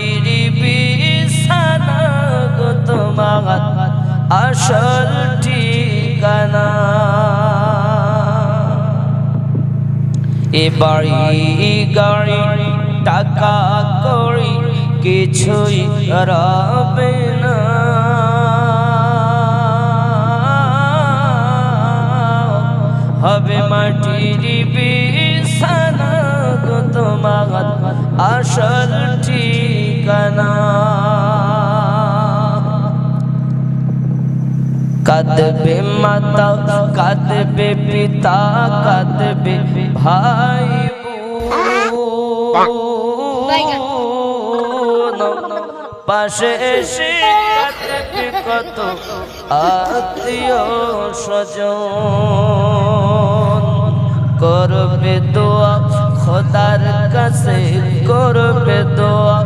মাটির বিছানা গো তোমার আসল ঠিকানা। এ বাড়ি গাড়ি টাকা কড়ি কিছুই রবে না, হবে মাটির বিছানা গো তোমার আসল ঠিকানা। কাঁদবে মাতা কাঁদবে পিতা কাঁদবে ভাই বোন, পাশে এসে কাঁদবে কত আত্মীয় স্বজন। করবে দোয়া খোদার কাছে করবে দোয়া